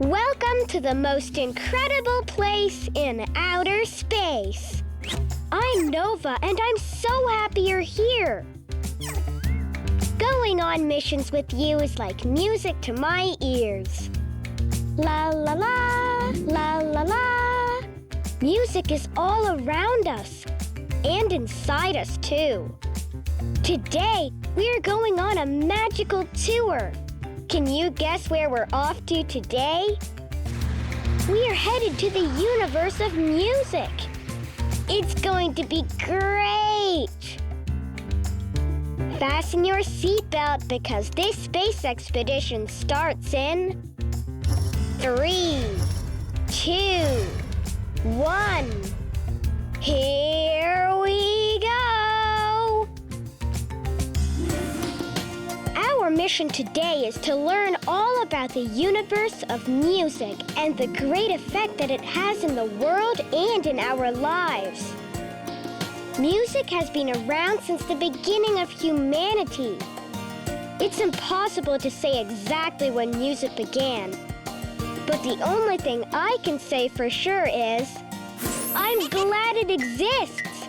Welcome to the most incredible place in outer space. I'm Nova, and I'm so happy you're here. Going on missions with you is like music to my ears. La la la, la la la. Music is all around us, and inside us too. Today, we're going on a magical tour. Can you guess where we're off to today? We are headed to the universe of music. It's going to be great! Fasten your seatbelt because this space expedition starts in 3, 2, 1. Here we go! Our mission today is to learn all about the universe of music and the great effect that it has in the world and in our lives. Music has been around since the beginning of humanity. It's impossible to say exactly when music began, but the only thing I can say for sure is, I'm glad it exists!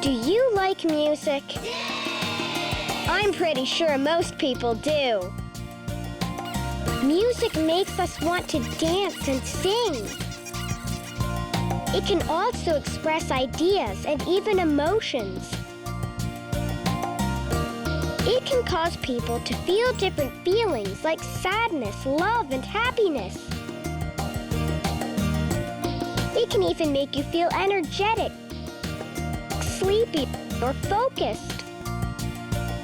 Do you like music? I'm pretty sure most people do. Music makes us want to dance and sing. It can also express ideas and even emotions. It can cause people to feel different feelings like sadness, love, and happiness. It can even make you feel energetic, sleepy, or focused.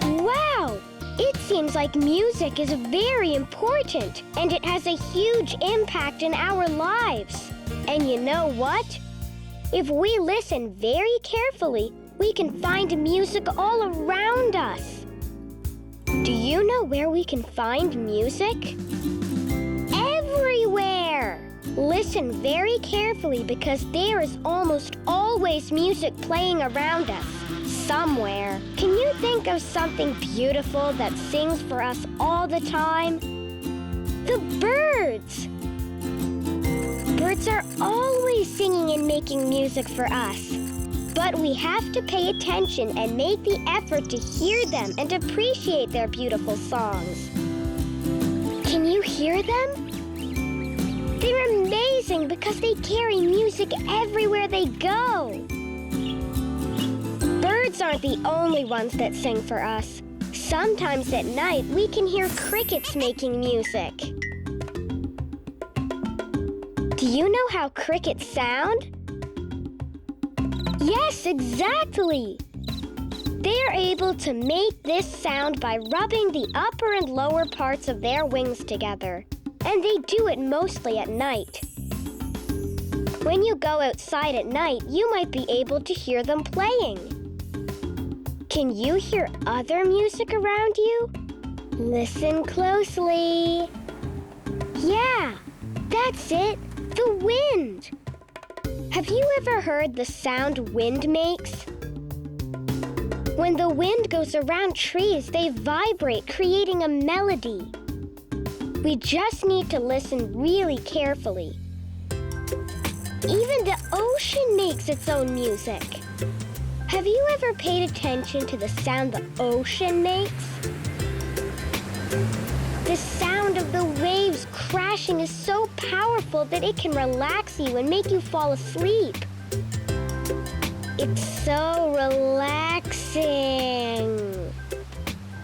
Wow! It seems like music is very important, and it has a huge impact in our lives. And you know what? If we listen very carefully, we can find music all around us. Do you know where we can find music? Everywhere! Listen very carefully because there is almost always music playing around us. Somewhere. Can you think of something beautiful that sings for us all the time? The birds! Birds are always singing and making music for us. But we have to pay attention and make the effort to hear them and appreciate their beautiful songs. Can you hear them? They're amazing because they carry music everywhere they go. Birds aren't the only ones that sing for us. Sometimes at night, we can hear crickets making music. Do you know how crickets sound? Yes, exactly! They're able to make this sound by rubbing the upper and lower parts of their wings together. And they do it mostly at night. When you go outside at night, you might be able to hear them playing. Can you hear other music around you? Listen closely. Yeah, that's it, the wind. Have you ever heard the sound wind makes? When the wind goes around trees, they vibrate, creating a melody. We just need to listen really carefully. Even the ocean makes its own music. Have you ever paid attention to the sound the ocean makes? The sound of the waves crashing is so powerful that it can relax you and make you fall asleep. It's so relaxing.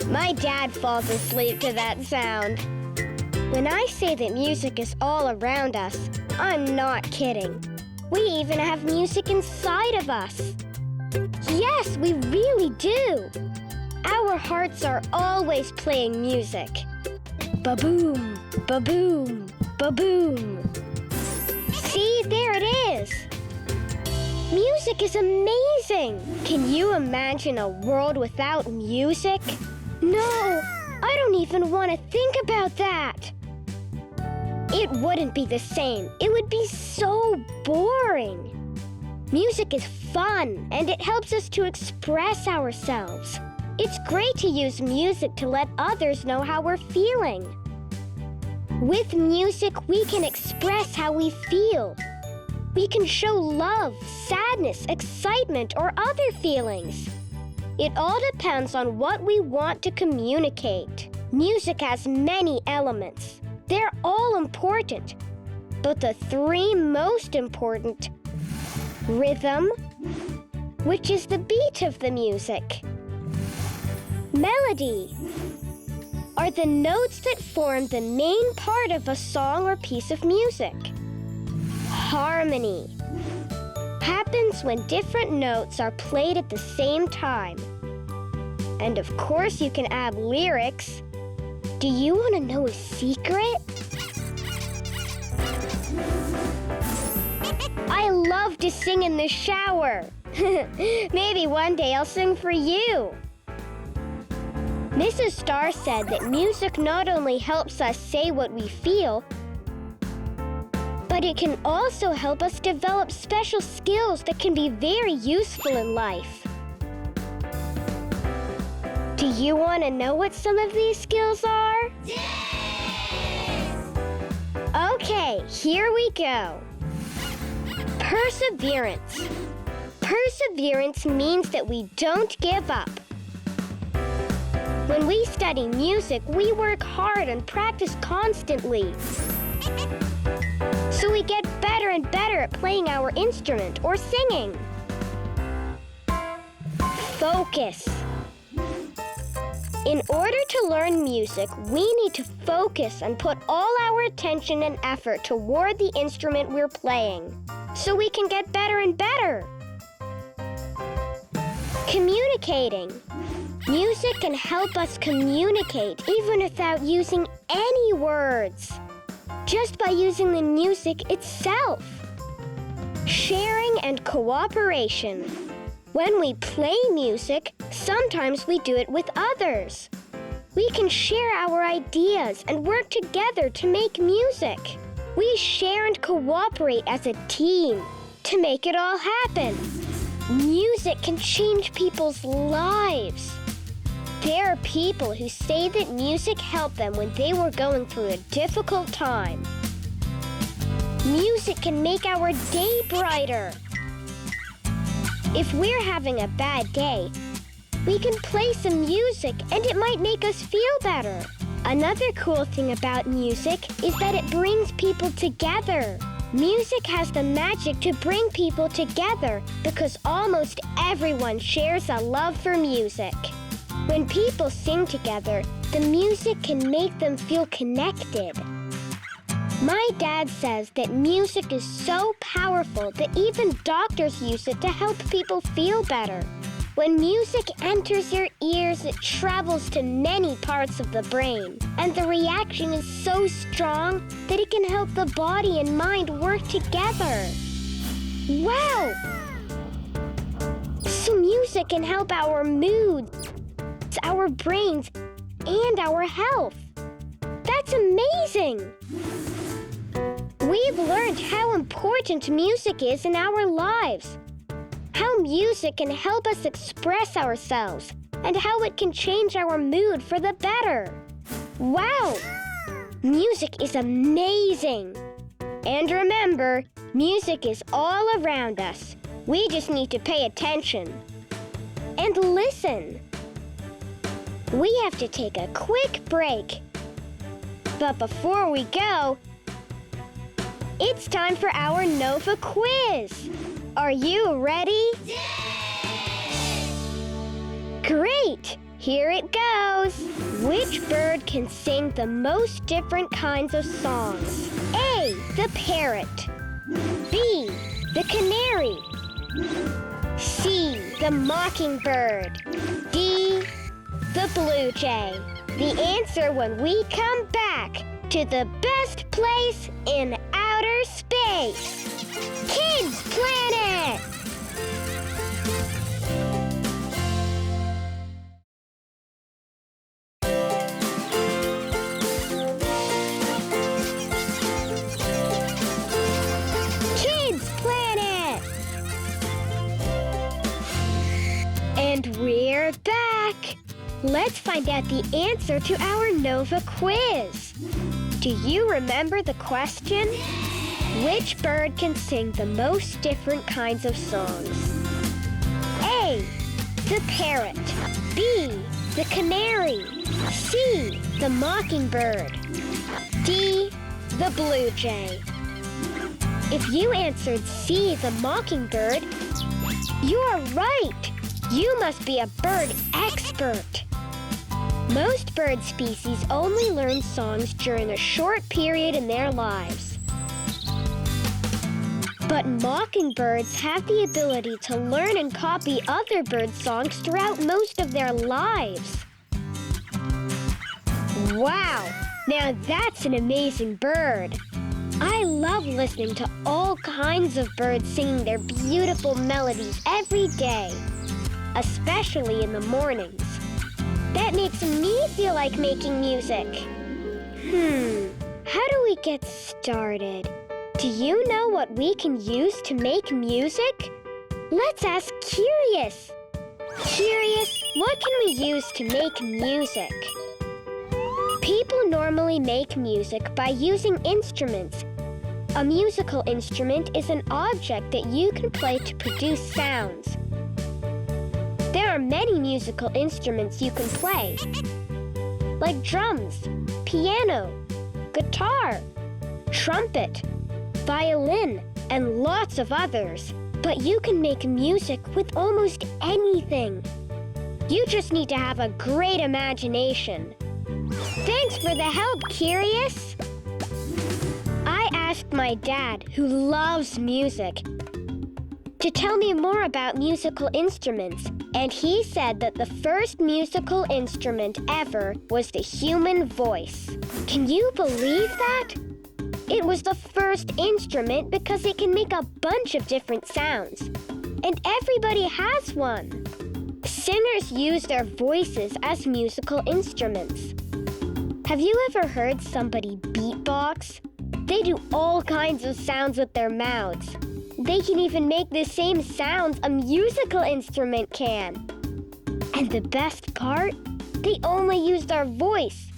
My dad falls asleep to that sound. When I say that music is all around us, I'm not kidding. We even have music inside of us. Yes, we really do. Our hearts are always playing music. Ba-boom, ba-boom, ba-boom. See, there it is. Music is amazing. Can you imagine a world without music? No, I don't even want to think about that. It wouldn't be the same. It would be so boring. Music is fun, and it helps us to express ourselves. It's great to use music to let others know how we're feeling. With music, we can express how we feel. We can show love, sadness, excitement, or other feelings. It all depends on what we want to communicate. Music has many elements. They're all important. But the three most important: rhythm, which is the beat of the music; melody are the notes that form the main part of a song or piece of music; harmony happens when different notes are played at the same time; and of course you can add lyrics. Do you want to know a secret? I love to sing in the shower. Maybe one day I'll sing for you. Mrs. Starr said that music not only helps us say what we feel, but it can also help us develop special skills that can be very useful in life. Do you want to know what some of these skills are? Yes! Okay, here we go. Perseverance. Perseverance means that we don't give up. When we study music, we work hard and practice constantly. So we get better and better at playing our instrument or singing. Focus. In order to learn music, we need to focus and put all our attention and effort toward the instrument we're playing, so we can get better and better. Communicating. Music can help us communicate even without using any words, just by using the music itself. Sharing and cooperation. When we play music, sometimes we do it with others. We can share our ideas and work together to make music. We share and cooperate as a team to make it all happen. Music can change people's lives. There are people who say that music helped them when they were going through a difficult time. Music can make our day brighter. If we're having a bad day, we can play some music and it might make us feel better. Another cool thing about music is that it brings people together. Music has the magic to bring people together because almost everyone shares a love for music. When people sing together, the music can make them feel connected. My dad says that music is so powerful that even doctors use it to help people feel better. When music enters your ears, it travels to many parts of the brain, and the reaction is so strong that it can help the body and mind work together. Wow! So music can help our moods, our brains, and our health. That's amazing! We've learned how important music is in our lives, how music can help us express ourselves, and how it can change our mood for the better. Wow! Music is amazing! And remember, music is all around us. We just need to pay attention and listen. We have to take a quick break. But before we go, it's time for our Nova quiz. Are you ready? Yes! Great! Here it goes. Which bird can sing the most different kinds of songs? A, the parrot. B, the canary. C, the mockingbird. D, the blue jay. The answer when we come back to the best place in outer space. Kids Planet! Kids Planet! And we're back! Let's find out the answer to our Nova quiz. Do Do you remember the question? Which bird can sing the most different kinds of songs? A, the parrot. B, the canary. C, the mockingbird. D, the blue jay. If you answered C, the mockingbird, you are right. You must be a bird expert. Most bird species only learn songs during a short period in their lives. But mockingbirds have the ability to learn and copy other bird songs throughout most of their lives. Wow! Now that's an amazing bird. I love listening to all kinds of birds singing their beautiful melodies every day, especially in the mornings. That makes me feel like making music. How do we get started? Do you know what we can use to make music? Let's ask Curious. Curious, what can we use to make music? People normally make music by using instruments. A musical instrument is an object that you can play to produce sounds. There are many musical instruments you can play, like drums, piano, guitar, trumpet, violin, and lots of others. But you can make music with almost anything. You just need to have a great imagination. Thanks for the help, Curious. I asked my dad, who loves music, to tell me more about musical instruments, and he said that the first musical instrument ever was the human voice. Can you believe that? It was the first instrument because it can make a bunch of different sounds, and everybody has one. Singers use their voices as musical instruments. Have you ever heard somebody beatbox? They do all kinds of sounds with their mouths. They can even make the same sounds a musical instrument can. And the best part? They only use their voice.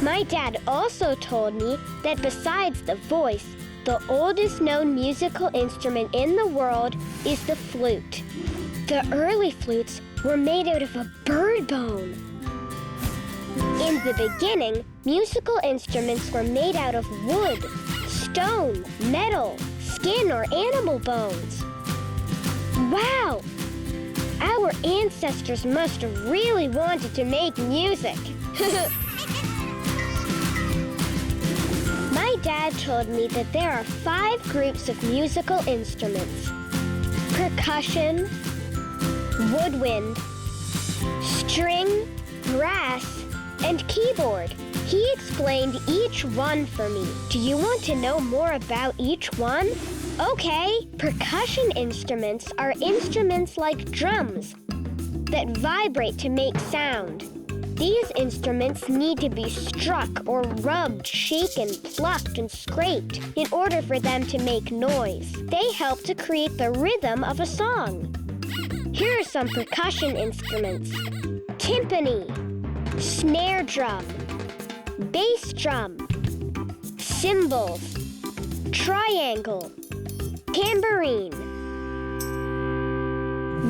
My dad also told me that besides the voice, the oldest known musical instrument in the world is the flute. The early flutes were made out of a bird bone. In the beginning, musical instruments were made out of wood, stone, metal, skin, or animal bones. Wow! Our ancestors must have really wanted to make music. My dad told me that there are 5 groups of musical instruments: percussion, woodwind, string, brass, and keyboard. He explained each one for me. Do you want to know more about each one? Okay, percussion instruments are instruments like drums that vibrate to make sound. These instruments need to be struck or rubbed, shaken, plucked, and scraped in order for them to make noise. They help to create the rhythm of a song. Here are some percussion instruments: timpani, snare drum, bass drum, cymbals, triangle, tambourine.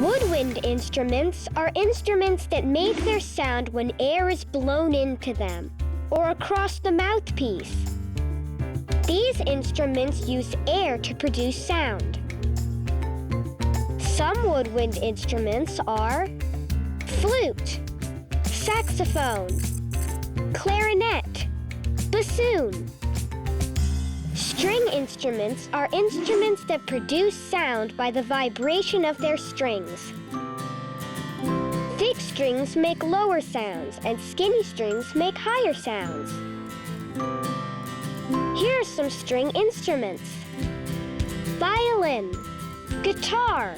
Woodwind instruments are instruments that make their sound when air is blown into them or across the mouthpiece. These instruments use air to produce sound. Some woodwind instruments are flute, saxophone, clarinet, bassoon. String instruments are instruments that produce sound by the vibration of their strings. Thick strings make lower sounds, and skinny strings make higher sounds. Here are some string instruments: violin, guitar,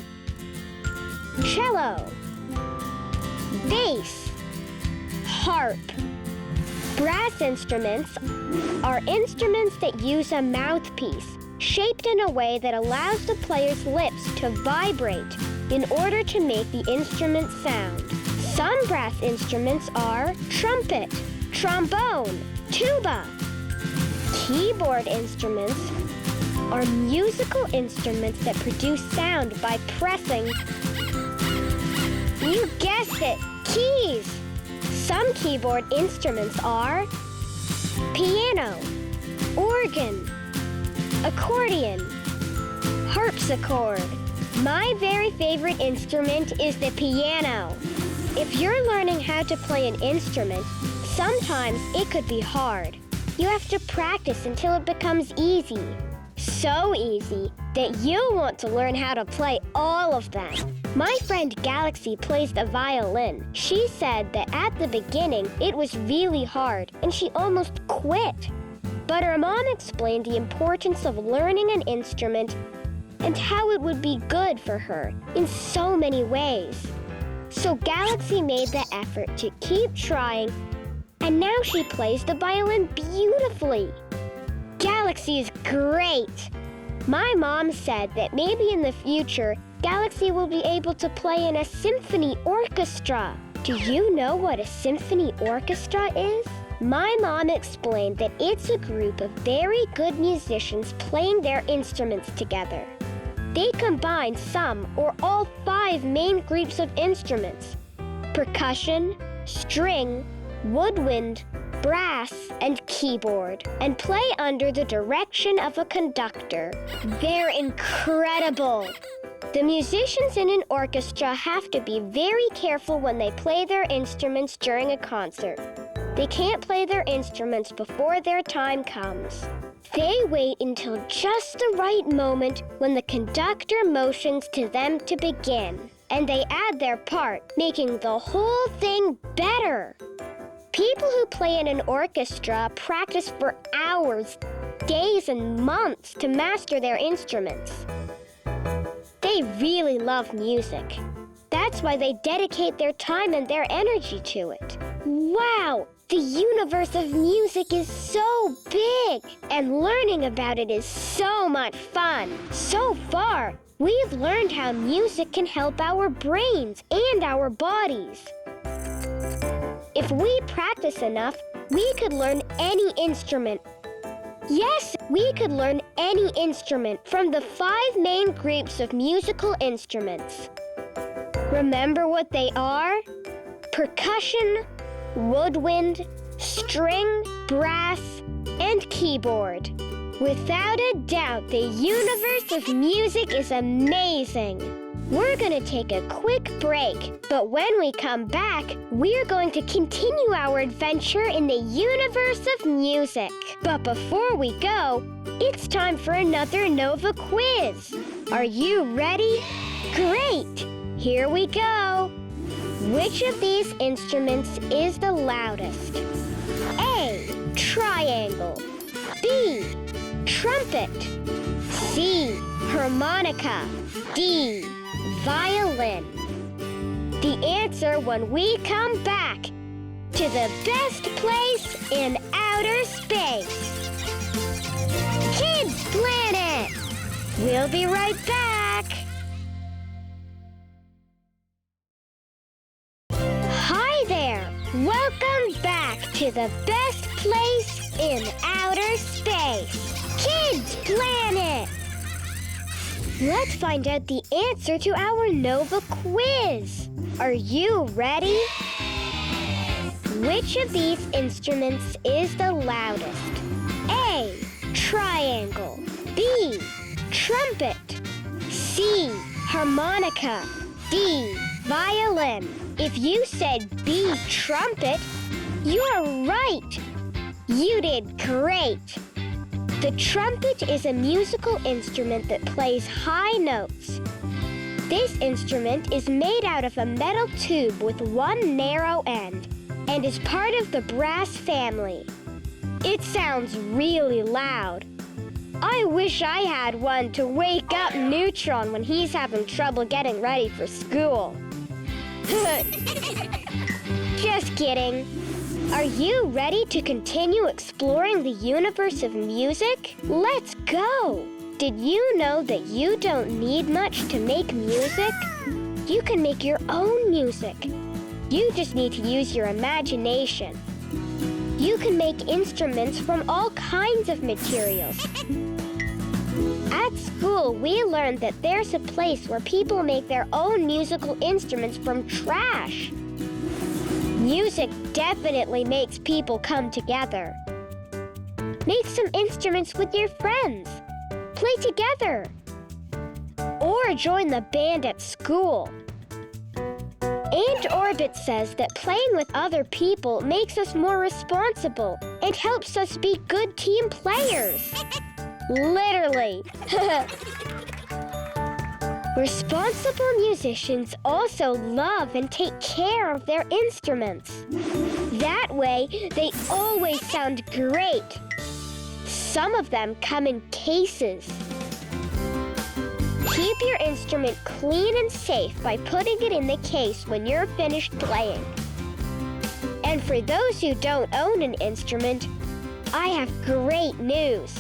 cello, bass, harp. Brass instruments are instruments that use a mouthpiece shaped in a way that allows the player's lips to vibrate in order to make the instrument sound. Some brass instruments are trumpet, trombone, tuba. Keyboard instruments are musical instruments that produce sound by pressing, you guessed it, keys. Some keyboard instruments are piano, organ, accordion, harpsichord. My very favorite instrument is the piano. If you're learning how to play an instrument, sometimes it could be hard. You have to practice until it becomes easy. So easy that you'll want to learn how to play all of them. My friend Galaxy plays the violin. She said that at the beginning it was really hard and she almost quit. But her mom explained the importance of learning an instrument and how it would be good for her in so many ways. So Galaxy made the effort to keep trying, and now she plays the violin beautifully. Galaxy is great. My mom said that maybe in the future, Galaxy will be able to play in a symphony orchestra. Do you know what a symphony orchestra is? My mom explained that it's a group of very good musicians playing their instruments together. They combine some or all 5 main groups of instruments: percussion, string, woodwind, brass, and keyboard, and play under the direction of a conductor. They're incredible! The musicians in an orchestra have to be very careful when they play their instruments during a concert. They can't play their instruments before their time comes. They wait until just the right moment when the conductor motions to them to begin, and they add their part, making the whole thing better. People who play in an orchestra practice for hours, days, and months to master their instruments. They really love music. That's why they dedicate their time and their energy to it. Wow! The universe of music is so big, and learning about it is so much fun. So far, we've learned how music can help our brains and our bodies. If we practice enough, we could learn any instrument. Yes, we could learn any instrument from the 5 main groups of musical instruments. Remember what they are? Percussion, woodwind, string, brass, and keyboard. Without a doubt, the universe of music is amazing. We're going to take a quick break, but when we come back, we're going to continue our adventure in the universe of music. But before we go, it's time for another Nova quiz. Are you ready? Great! Here we go. Which of these instruments is the loudest? A, triangle. B, trumpet. C, harmonica. D, violin. The answer when we come back to the best place in outer space. Kids Planet! We'll be right back. Hi there! Welcome back to the best place in outer space. Kids Planet! Let's find out the answer to our Nova quiz. Are you ready? Which of these instruments is the loudest? A, triangle. B, trumpet. C, harmonica. D, violin. If you said B, trumpet, you're right. You did great. The trumpet is a musical instrument that plays high notes. This instrument is made out of a metal tube with one narrow end and is part of the brass family. It sounds really loud. I wish I had one to wake up Neutron when he's having trouble getting ready for school. Just kidding. Are you ready to continue exploring the universe of music? Let's go! Did you know that you don't need much to make music? You can make your own music. You just need to use your imagination. You can make instruments from all kinds of materials. At school, we learned that there's a place where people make their own musical instruments from trash. Music definitely makes people come together. Make some instruments with your friends. Play together. Or join the band at school. Aunt Orbit says that playing with other people makes us more responsible and helps us be good team players. Literally. Responsible musicians also love and take care of their instruments. That way, they always sound great. Some of them come in cases. Keep your instrument clean and safe by putting it in the case when you're finished playing. And for those who don't own an instrument, I have great news.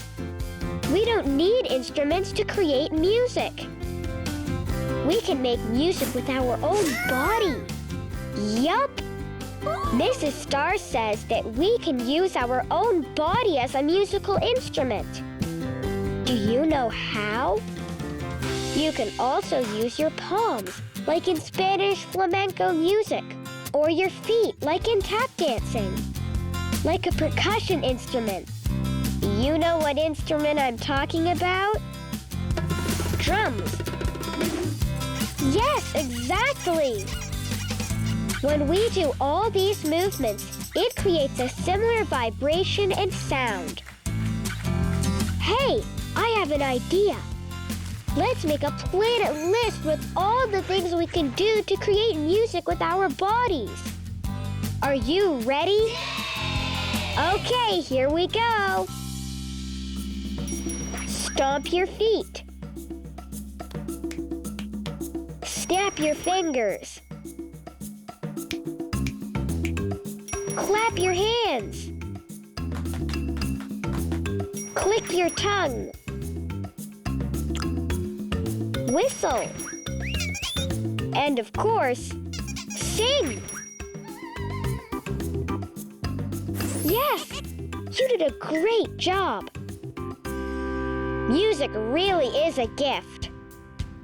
We don't need instruments to create music. We can make music with our own body. Yup! Mrs. Starr says that we can use our own body as a musical instrument. Do you know how? You can also use your palms, like in Spanish flamenco music, or your feet, like in tap dancing, like a percussion instrument. You know what instrument I'm talking about? Drums. Yes, exactly. When we do all these movements, it creates a similar vibration and sound. Hey, I have an idea. Let's make a planet list with all the things we can do to create music with our bodies. Are you ready? Okay, here we go. Stomp your feet. Snap your fingers. Clap your hands. Click your tongue. Whistle. And of course, sing. Yes, you did a great job. Music really is a gift.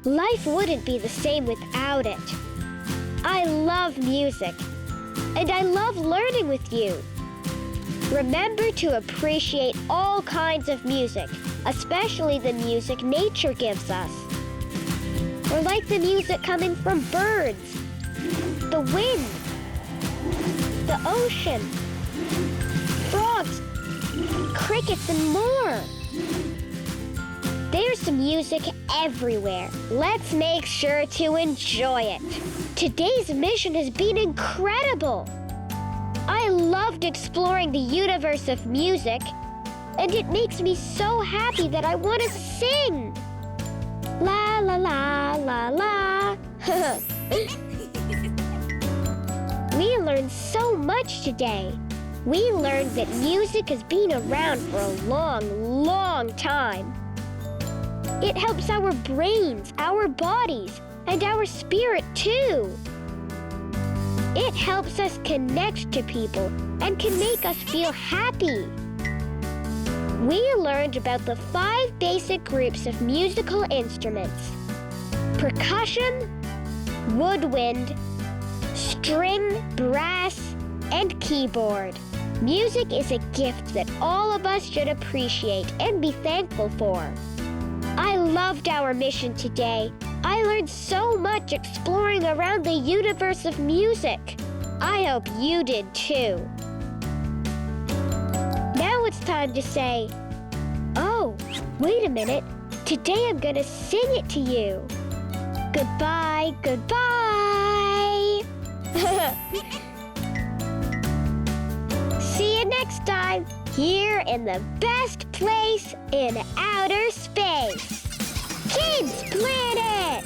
Life wouldn't be the same without it. I love music, and I love learning with you. Remember to appreciate all kinds of music, especially the music nature gives us. Or like the music coming from birds, the wind, the ocean, frogs, crickets, and more. There's music everywhere. Let's make sure to enjoy it. Today's mission has been incredible. I loved exploring the universe of music, and it makes me so happy that I want to sing. La la la la la. We learned so much today. We learned that music has been around for a long, long time. It helps our brains, our bodies, and our spirit too. It helps us connect to people and can make us feel happy. We learned about the 5 basic groups of musical instruments: percussion, woodwind, string, brass, and keyboard. Music is a gift that all of us should appreciate and be thankful for. I loved our mission today. I learned so much exploring around the universe of music. I hope you did too. Now it's time to say, oh, wait a minute. Today I'm gonna sing it to you. Goodbye, goodbye. See you next time, here in the best place in outer space. Kids Planet!